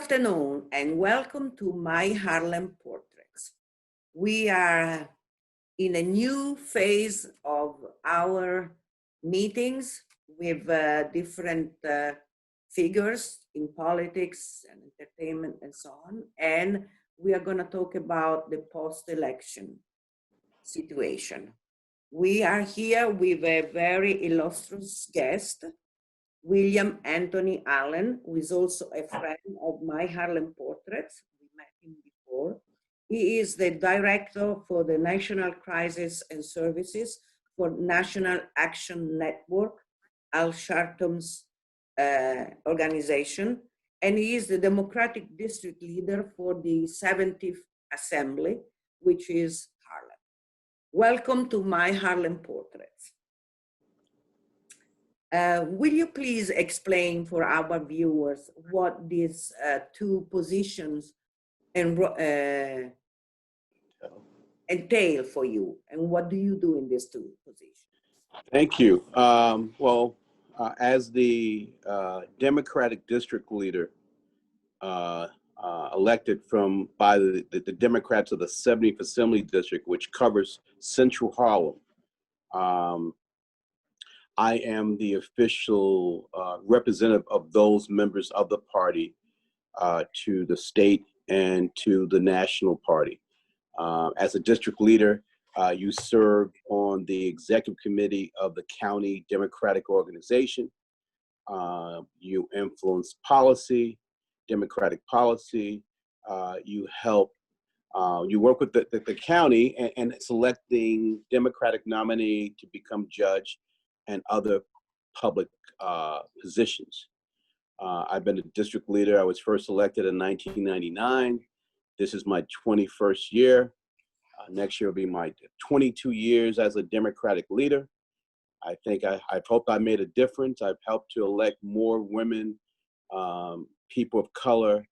afternoon and welcome to My Harlem Portraits. We are in a new phase of our meetings with different figures in politics and entertainment and so on. And we are going to talk about the post-election situation. We are here with a very illustrious guest, William Anthony Allen, who is also a friend of My Harlem Portraits. We met him before. He is the director for the National Crisis and Services for National Action Network, Al Sharpton's organization, and he is the Democratic District Leader for the 70th Assembly, which is Harlem. Welcome to My Harlem Portraits. Will you please explain for our viewers what these two positions entail for you, and what do you do in these two positions? Thank you. As the Democratic District Leader elected by the Democrats of the 70th Assembly District, which covers Central Harlem, I am the official representative of those members of the party to the state and to the national party. As a district leader, you serve on the executive committee of the county Democratic organization. You influence policy, Democratic policy. You help. You work with the county and selecting Democratic nominee to become judge and other public positions. I've been a district leader. I was first elected in 1999. This is my 21st year. Next year will be my 22 years as a Democratic leader. I think I've hoped I made a difference. I've helped to elect more women, people of color,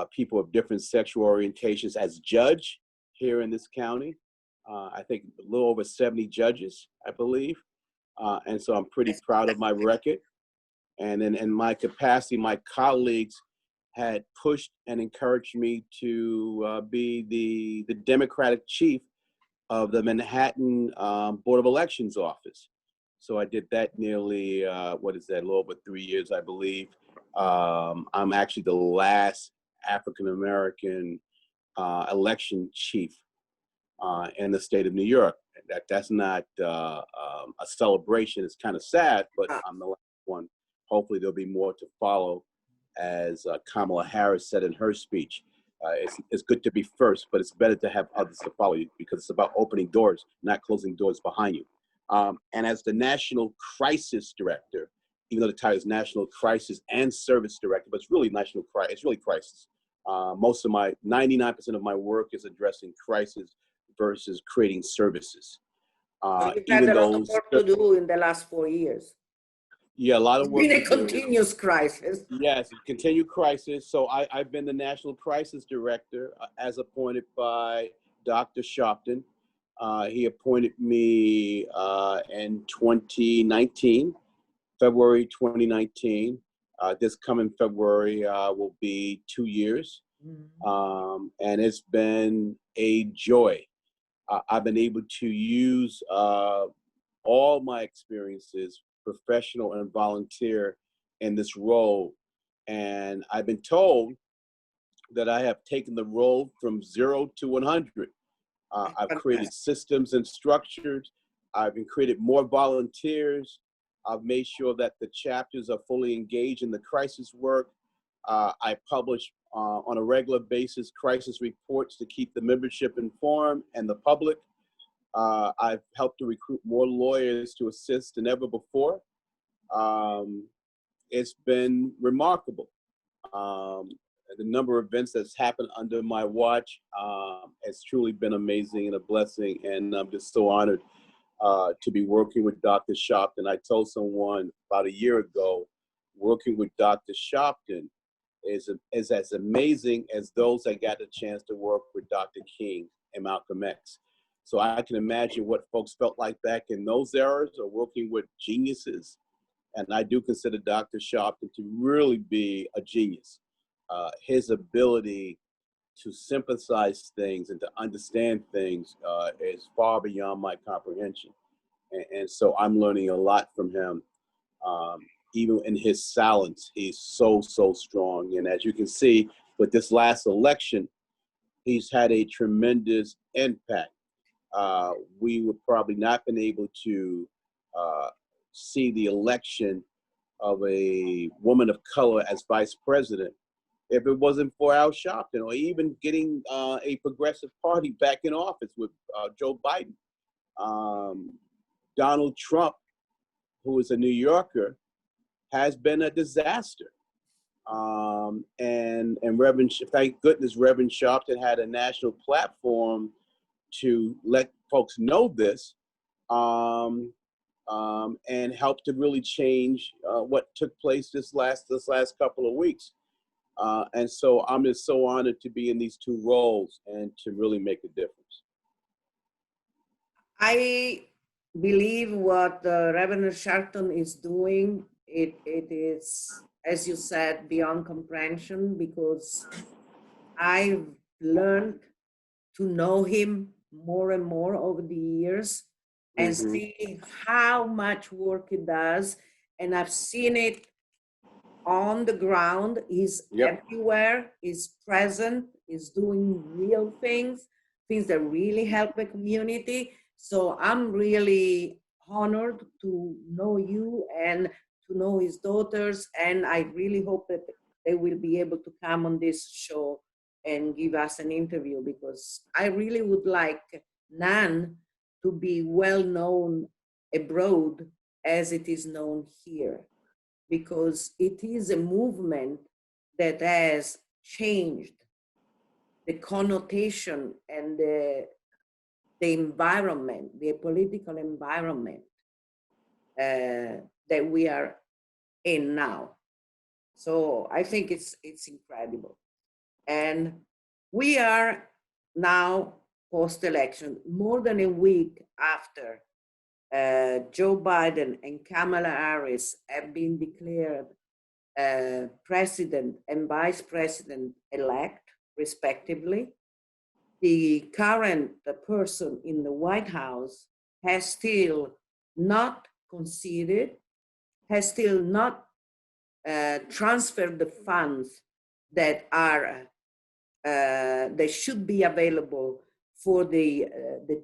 people of different sexual orientations as judge here in this county. I think a little over 70 judges, I believe. And so I'm pretty proud of my record. And then in my capacity, my colleagues had pushed and encouraged me to be the Democratic chief of the Manhattan Board of Elections office. So I did that nearly, a little over 3 years, I believe. I'm actually the last African-American election chief in the state of New York. That's not a celebration. It's kind of sad, but I'm the last one. Hopefully there'll be more to follow, as Kamala Harris said in her speech. It's good to be first, but it's better to have others to follow you, because it's about opening doors, not closing doors behind you. And as the National Crisis Director, even though the title is National Crisis and Service Director, but it's really it's really crisis. 99% of my work is addressing crisis versus creating services. So you've had a lot of work to do in the last 4 years. Yeah, a lot of work. It's been a continuous crisis. Yes, continued crisis. So I've been the National Crisis Director as appointed by Dr. Sharpton. He appointed me in 2019, February 2019. This coming February will be 2 years. And it's been a joy. I've been able to use all my experiences, professional and volunteer, in this role. And I've been told that I have taken the role from 0 to 100. I've created systems and structures. I've created more volunteers. I've made sure that the chapters are fully engaged in the crisis work. I publish on a regular basis crisis reports to keep the membership informed and the public. I've helped to recruit more lawyers to assist than ever before. It's been remarkable. The number of events that's happened under my watch has truly been amazing and a blessing. And I'm just so honored to be working with Dr. Sharpton. I told someone about a year ago, working with Dr. Sharpton is as amazing as those that got the chance to work with Dr. King and Malcolm X. So I can imagine what folks felt like back in those eras, or working with geniuses. And I do consider Dr. Sharpton to really be a genius. his ability to synthesize things and to understand things is far beyond my comprehension. And so I'm learning a lot from him. Even in his silence, he's so strong. And as you can see, with this last election, he's had a tremendous impact. We would probably not been able to see the election of a woman of color as vice president if it wasn't for Al Sharpton, or even getting a progressive party back in office with Joe Biden. Donald Trump, who is a New Yorker, has been a disaster. And Reverend, thank goodness, Reverend Sharpton had a national platform to let folks know this, and help to really change what took place this last couple of weeks. And so I'm just so honored to be in these two roles and to really make a difference. I believe what Reverend Sharpton is doing, it is, as you said, beyond comprehension, because I've learned to know him more and more over the years and see how much work he does. And I've seen it on the ground. He's everywhere, he's present, he's doing real things that really help the community. So I'm really honored to know you and to know his daughters, and I really hope that they will be able to come on this show and give us an interview, because I really would like NAN to be well known abroad as it is known here, because it is a movement that has changed the connotation and the environment, the political environment that we are in now. So I think it's incredible. And we are now post-election, more than a week after Joe Biden and Kamala Harris have been declared president and vice president elect, respectively. The current person in the White House has still not conceded, has still not transferred the funds that are that should be available for the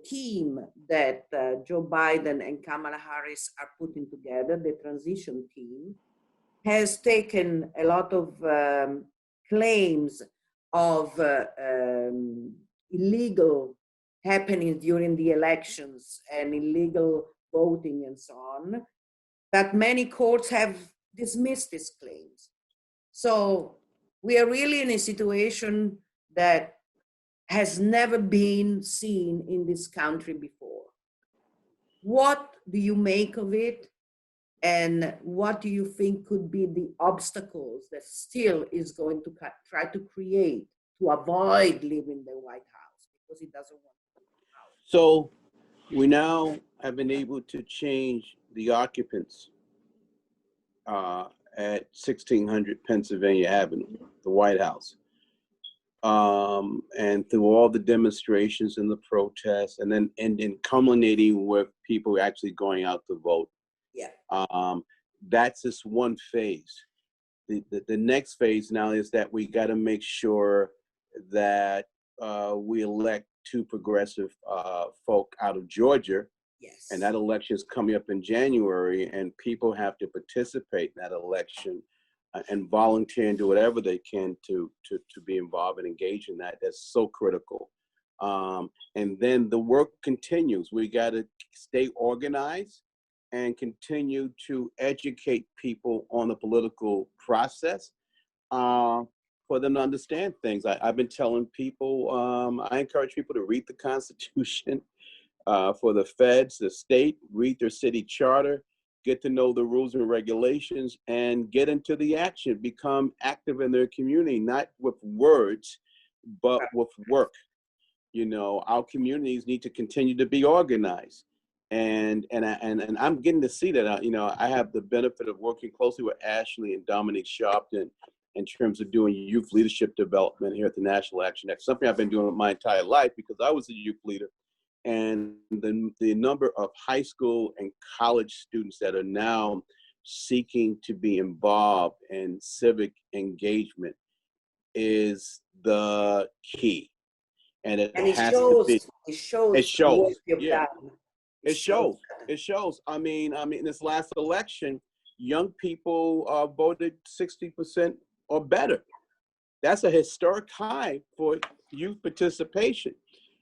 team that Joe Biden and Kamala Harris are putting together, the transition team, has taken a lot of claims of illegal happenings during the elections and illegal voting and so on, but many courts have dismissed these claims. So we are really in a situation that has never been seen in this country before. What do you make of it? And what do you think could be the obstacles that still is going to try to create to avoid leaving the White House, because he doesn't want to leave the house? So we now have been able to change the occupants at 1600 Pennsylvania Avenue, the White House. And through all the demonstrations and the protests, and then culminating with people actually going out to vote. Yeah. That's just one phase. The next phase now is that we got to make sure that we elect two progressive folk out of Georgia. Yes. And that election is coming up in January, and people have to participate in that election and volunteer and do whatever they can to be involved and engage in that. That's so critical. And then the work continues. We got to stay organized and continue to educate people on the political process for them to understand things. I've been telling people, I encourage people to read the Constitution for the feds, the state, read their city charter, get to know the rules and regulations, and get into the action, become active in their community, not with words, but with work. You know, our communities need to continue to be organized. And I'm getting to see that. You know, I have the benefit of working closely with Ashley and Dominique Sharpton in terms of doing youth leadership development here at the National Action Network. Something I've been doing my entire life because I was a youth leader. And the number of high school and college students that are now seeking to be involved in civic engagement is the key. And it And has to be. it shows It the work shows. you've Yeah. done. It shows. It shows. I mean, in this last election, young people voted 60% or better. That's a historic high for youth participation.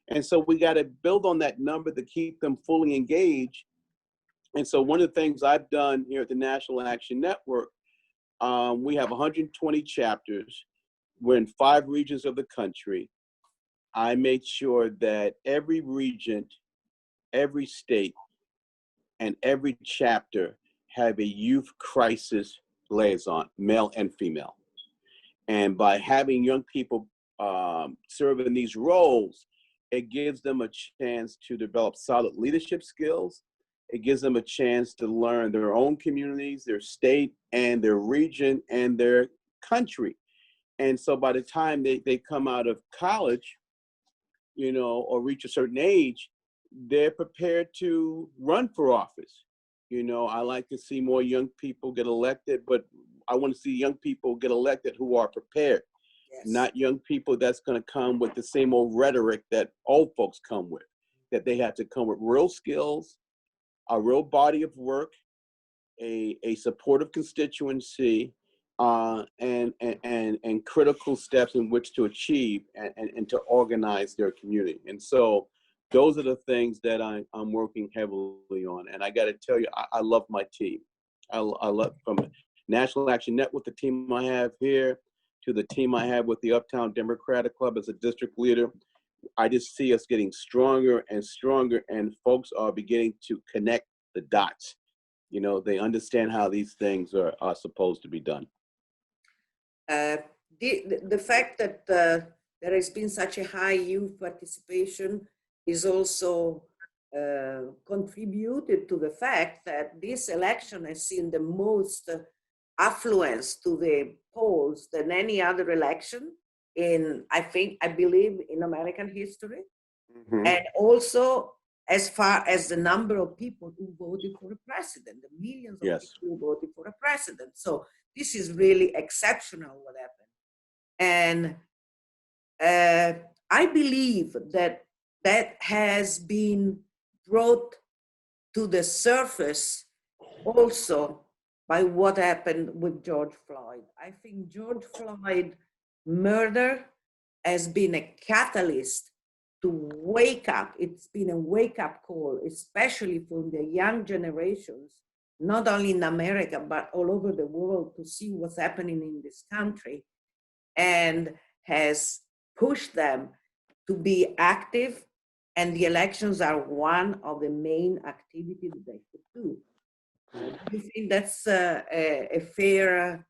And so we got to build on that number to keep them fully engaged. And so one of the things I've done here at the National Action Network, we have 120 chapters. We're in 5 regions of the country. I made sure that every region, every state, and every chapter have a youth crisis liaison, male and female. And by having young people serve in these roles, it gives them a chance to develop solid leadership skills. It gives them a chance to learn their own communities, their state, and their region, and their country. And so by the time they come out of college, or reach a certain age, they're prepared to run for office. I like to see more young people get elected, but I want to see young people get elected who are prepared, Yes. Not young people that's going to come with the same old rhetoric that old folks come with, that they have to come with real skills, a real body of work, a supportive constituency, and critical steps in which to achieve and to organize their community. And so those are the things that I'm working heavily on. And I got to tell you, I love my team. I love, from National Action Network, the team I have here, to the team I have with the Uptown Democratic Club as a district leader. I just see us getting stronger and stronger, and folks are beginning to connect the dots. They understand how these things are supposed to be done. The fact that there has been such a high youth participation is also contributed to the fact that this election has seen the most affluence to the polls than any other election I believe in American history. Mm-hmm. And also as far as the number of people who voted for a president, the millions of Yes. people who voted for a president. So this is really exceptional what happened. And I believe that has been brought to the surface also by what happened with George Floyd. I think George Floyd murder has been a catalyst to wake up. It's been a wake-up call, especially for the young generations, not only in America, but all over the world, to see what's happening in this country, and has pushed them to be active. And the elections are one of the main activities they could do. Do you think that's a fair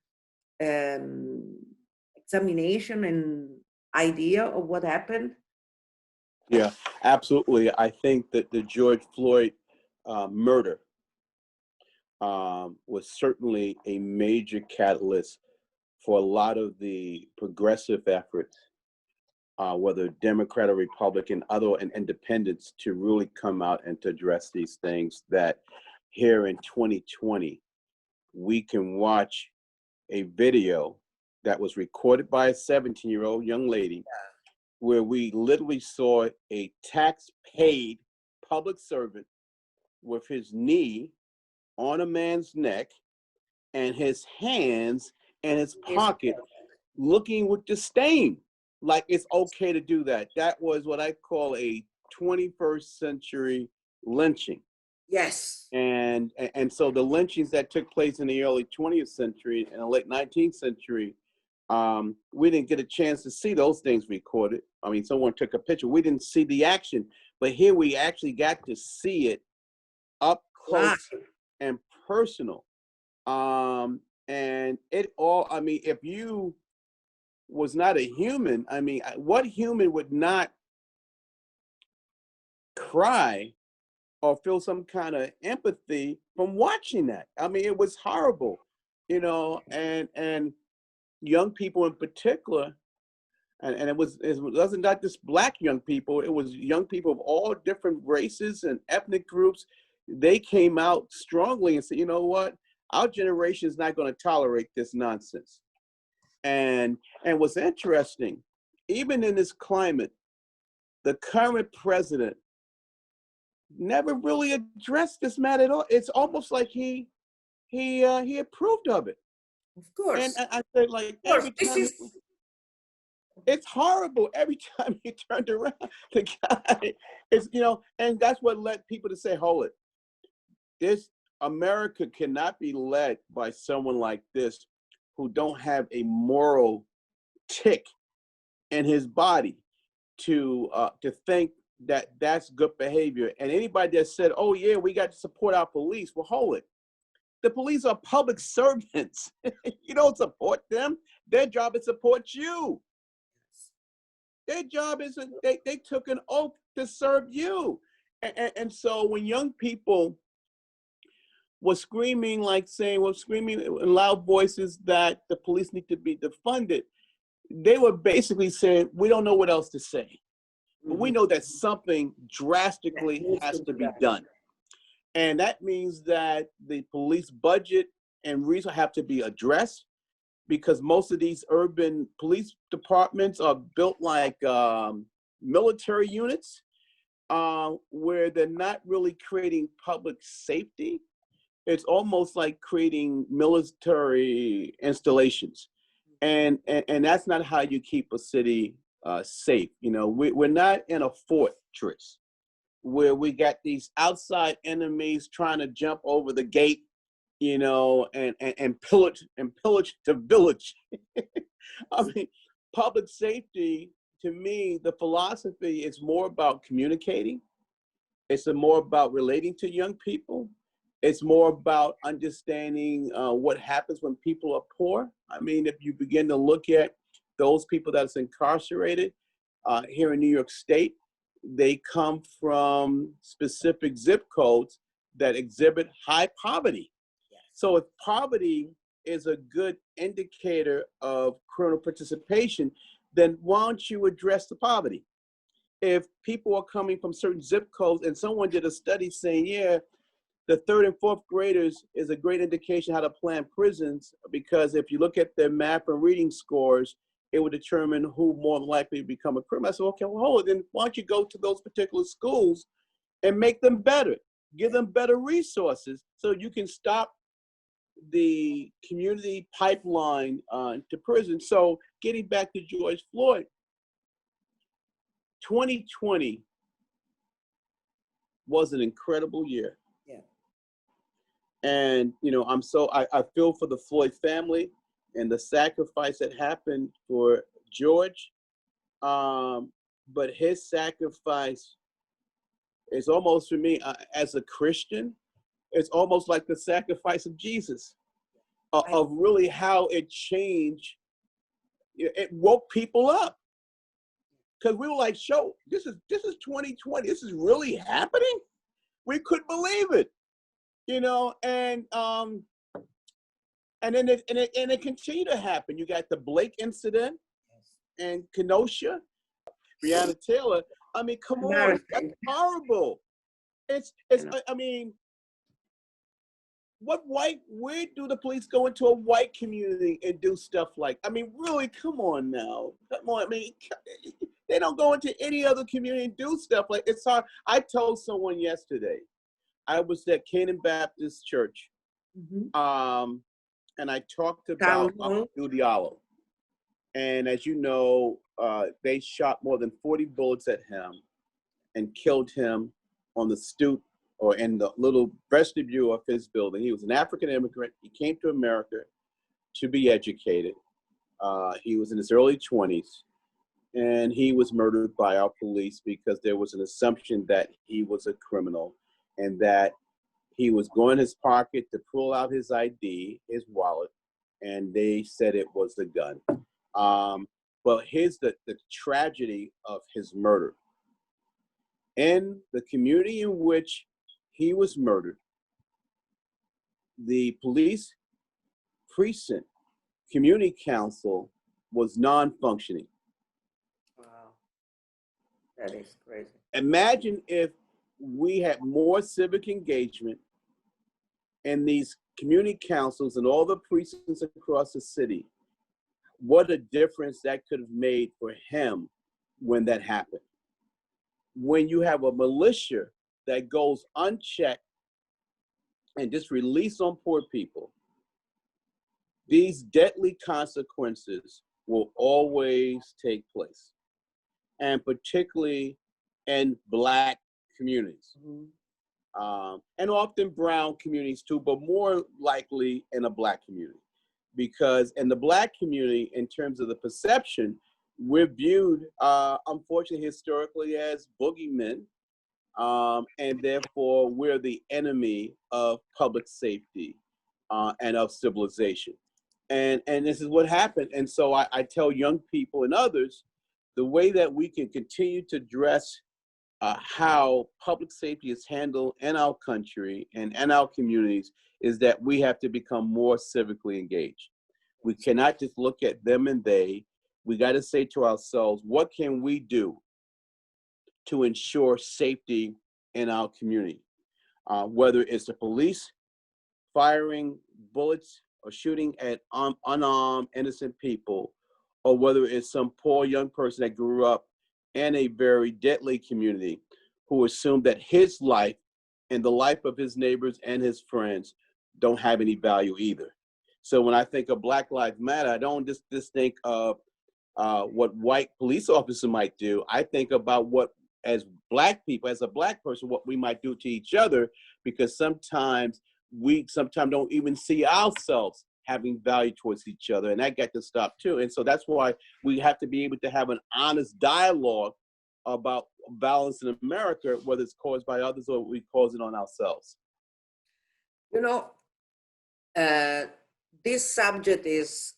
examination and idea of what happened? Yeah, absolutely. I think that the George Floyd murder was certainly a major catalyst for a lot of the progressive efforts, whether Democrat or Republican, other and independents, to really come out and to address these things. That here in 2020, we can watch a video that was recorded by a 17-year-old young lady, where we literally saw a tax-paid public servant with his knee on a man's neck and his hands in his pocket, looking with disdain, like it's okay to do that. That was what I call a 21st century lynching. Yes. And so the lynchings that took place in the early 20th century and the late 19th century, we didn't get a chance to see those things recorded. I mean, someone took a picture. We didn't see the action, but here we actually got to see it up close and personal. And it all, I mean, if you was not a human, I mean, what human would not cry or feel some kind of empathy from watching that? I mean, it was horrible, and young people in particular, and it wasn't not just Black young people, it was young people of all different races and ethnic groups. They came out strongly and said, you know what, our generation is not going to tolerate this nonsense. And what's interesting, even in this climate, the current president never really addressed this matter at all. It's almost like he approved of it. Of And course. I said, like, Of course. every This time, is it's horrible. Every time he turned around, the guy is, and that's what led people to say, hold it. This America cannot be led by someone like this who don't have a moral tick in his body to think that that's good behavior. And anybody that said, oh yeah, we got to support our police, well, hold it. The police are public servants. You don't support them. Their job is to support you. Their job is they took an oath to serve you. And so when young people were screaming in loud voices that the police need to be defunded, they were basically saying, we don't know what else to say. But we know that something drastically has to be done. And that means that the police budget and resources have to be addressed, because most of these urban police departments are built like military units, where they're not really creating public safety. It's almost like creating military installations. And that's not how you keep a city safe. We're not in a fortress where we got these outside enemies trying to jump over the gate, and pillage the village. I mean, public safety, to me, the philosophy is more about communicating. It's more about relating to young people. It's more about understanding what happens when people are poor. I mean, if you begin to look at those people that's incarcerated here in New York State, they come from specific zip codes that exhibit high poverty. So if poverty is a good indicator of criminal participation, then why don't you address the poverty? If people are coming from certain zip codes, and someone did a study saying, yeah, the third and fourth graders is a great indication how to plan prisons, because if you look at their math and reading scores, it would determine who more likely to become a criminal. I said, okay, well, hold it. Then why don't you go to those particular schools and make them better, give them better resources so you can stop the community pipeline to prison. So getting back to George Floyd, 2020 was an incredible year. Yeah. And, I feel for the Floyd family and the sacrifice that happened for George. But his sacrifice is almost, for me, as a Christian, it's almost like the sacrifice of Jesus, of really how it changed. It woke people up, because we were like, "Show, this is 2020. This is really happening." We couldn't believe it, and then it continued to happen. You got the Blake incident and Kenosha, Breonna Taylor. I mean, come on, that's horrible. I mean, where do the police go into a white community and do stuff like, I mean, really, come on now. Come on, I mean, they don't go into any other community and do stuff like, it's hard. I told someone yesterday, I was at Canaan Baptist Church, and I talked about Diallo. And as you know, they shot more than 40 bullets at him and killed him on the stoop or in the little vestibule of his building. He was an African immigrant. He came to America to be educated. He was in his early 20s, and he was murdered by our police because there was an assumption that he was a criminal and that he was going in his pocket to pull out his ID, his wallet, and they said it was a gun. But here's the tragedy of his murder. In the community in which he was murdered, the police precinct community council was non-functioning. Wow, that is crazy. Imagine if we had more civic engagement in these community councils and all the precincts across the city. What a difference that could have made for him when that happened. When you have a militia that goes unchecked and just release on poor people, these deadly consequences will always take place, and particularly in Black communities. And often brown communities too, but more likely in a Black community. Because in the Black community, in terms of the perception, we're viewed, unfortunately, historically as boogeymen, and therefore we're the enemy of public safety and of civilization. And this is what happened. And so I tell young people and others, the way that we can continue to address how public safety is handled in our country and in our communities is that we have to become more civically engaged. We cannot just look at them and they. We got to say to ourselves, what can we do to ensure safety in our community? Whether it's the police firing bullets or shooting at unarmed, innocent people, or whether it's some poor young person that grew up in a very deadly community who assumed that his life and the life of his neighbors and his friends don't have any value either. So when I think of Black Lives Matter, I don't just think of what white police officers might do. I think about what, as Black people, as a Black person, what we might do to each other, because sometimes we don't even see ourselves having value towards each other, and that got to stop too. And so that's why we have to be able to have an honest dialogue about violence in America, whether it's caused by others or we cause it on ourselves. You know, this subject is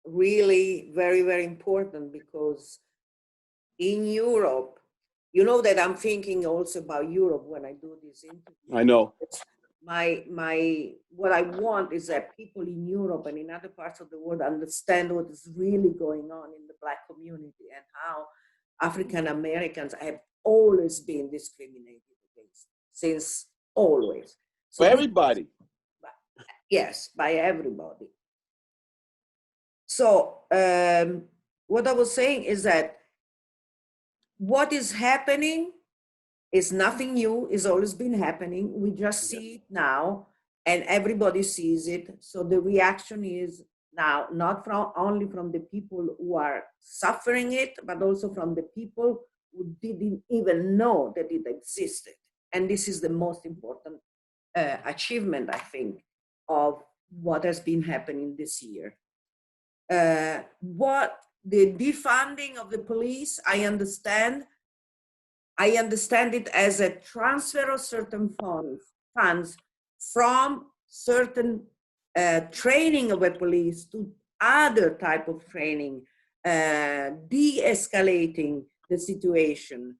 really very, very important because in Europe, you know that I'm thinking also about Europe when I do this interview. I know. What I want is that people in Europe and in other parts of the world understand what is really going on in the Black community and how African Americans have always been discriminated against since always. So by everybody. Yes, by everybody. So what I was saying is that what is happening is nothing new, it's always been happening. We just see it now and everybody sees it. So the reaction is now not only from the people who are suffering it, but also from the people who didn't even know that it existed. And this is the most important achievement, I think, of what has been happening this year. What the defunding of the police, I understand it as a transfer of certain funds from certain training of a police to other type of training, de-escalating the situation.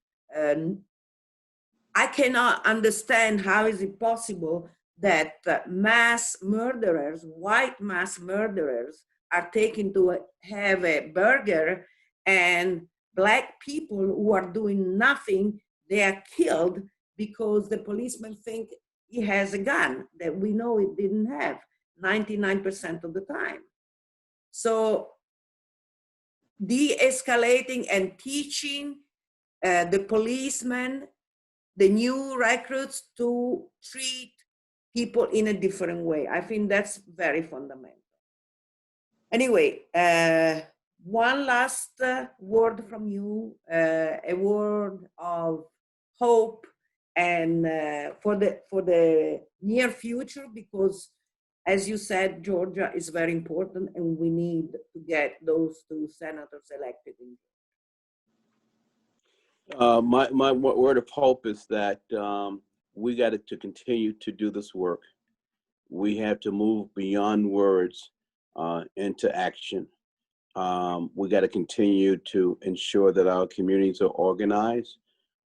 I cannot understand how is it possible that mass murderers, white mass murderers, are taken to have a burger, and Black people who are doing nothing, they are killed because the policeman think he has a gun that we know it didn't have 99% of the time. So de-escalating and teaching the policemen, the new recruits, to treat people in a different way. I think that's very fundamental. Anyway, one last word from you, a word of hope and for the near future, because as you said, Georgia is very important and we need to get those 2 senators elected in Georgia. My word of hope is that we got to continue to do this work. We have to move beyond words into action. We got to continue to ensure that our communities are organized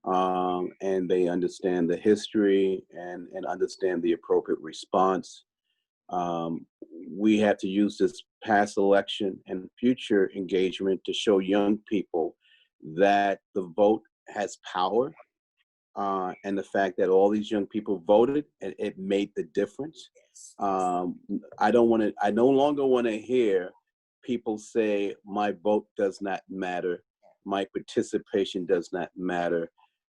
and they understand the history and understand the appropriate response. We have to use this past election and future engagement to show young people that the vote has power, and the fact that all these young people voted and it made the difference. I no longer want to hear people say my vote does not matter, my participation does not matter,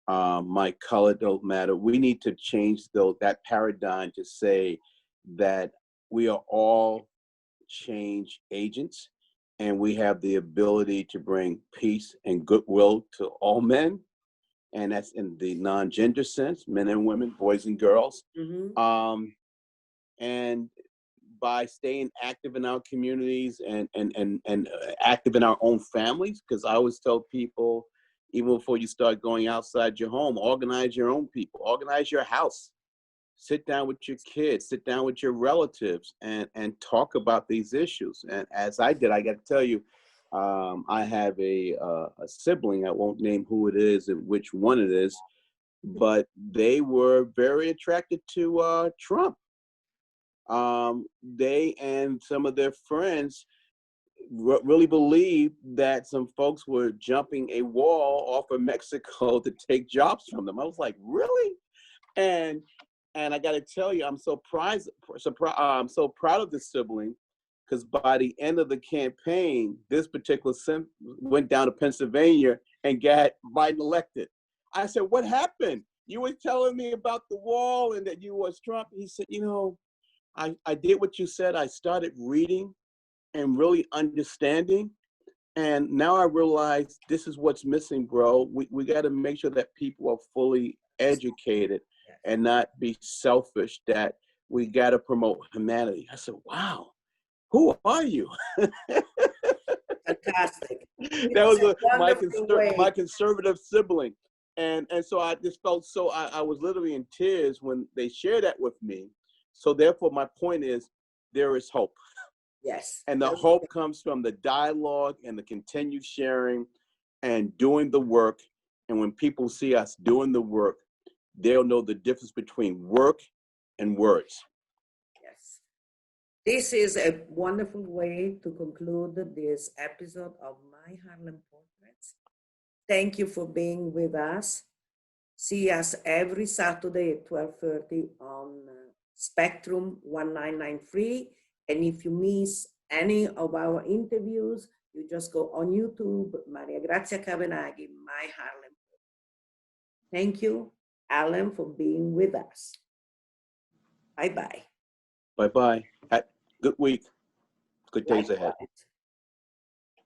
my color don't matter. We need to change that paradigm to say that we are all change agents, and we have the ability to bring peace and goodwill to all men, and that's in the non-gender sense, men and women, boys and girls. And by staying active in our communities and active in our own families, because I always tell people, even before you start going outside your home, organize your own people, organize your house. Sit down with your kids, sit down with your relatives, and talk about these issues. And as I did, I got to tell you, I have a sibling. I won't name who it is and which one it is, but they were very attracted to Trump. They and some of their friends really believed that some folks were jumping a wall off of Mexico to take jobs from them. I was like, really? And I got to tell you, I'm so proud of this sibling, because by the end of the campaign, this particular went down to Pennsylvania and got Biden elected. I said, what happened? You were telling me about the wall and that you was Trump. He said, I did what you said. I started reading and really understanding. And now I realize this is what's missing, bro. We got to make sure that people are fully educated and not be selfish, that we got to promote humanity. I said, wow, who are you? Fantastic. That was my conservative sibling. And so I just felt I was literally in tears when they shared that with me. So therefore, my point is, there is hope. Yes. And the hope comes from the dialogue and the continued sharing and doing the work. And when people see us doing the work, they'll know the difference between work and words. Yes. This is a wonderful way to conclude this episode of My Harlem Portraits. Thank you for being with us. See us every Saturday at 12:30 on Spectrum 1993. And if you miss any of our interviews, you just go on YouTube, Maria Grazia Cavenaghi, My Harlem. Thank you, Alan, for being with us. Bye-bye. Bye-bye. Good week. Good days ahead.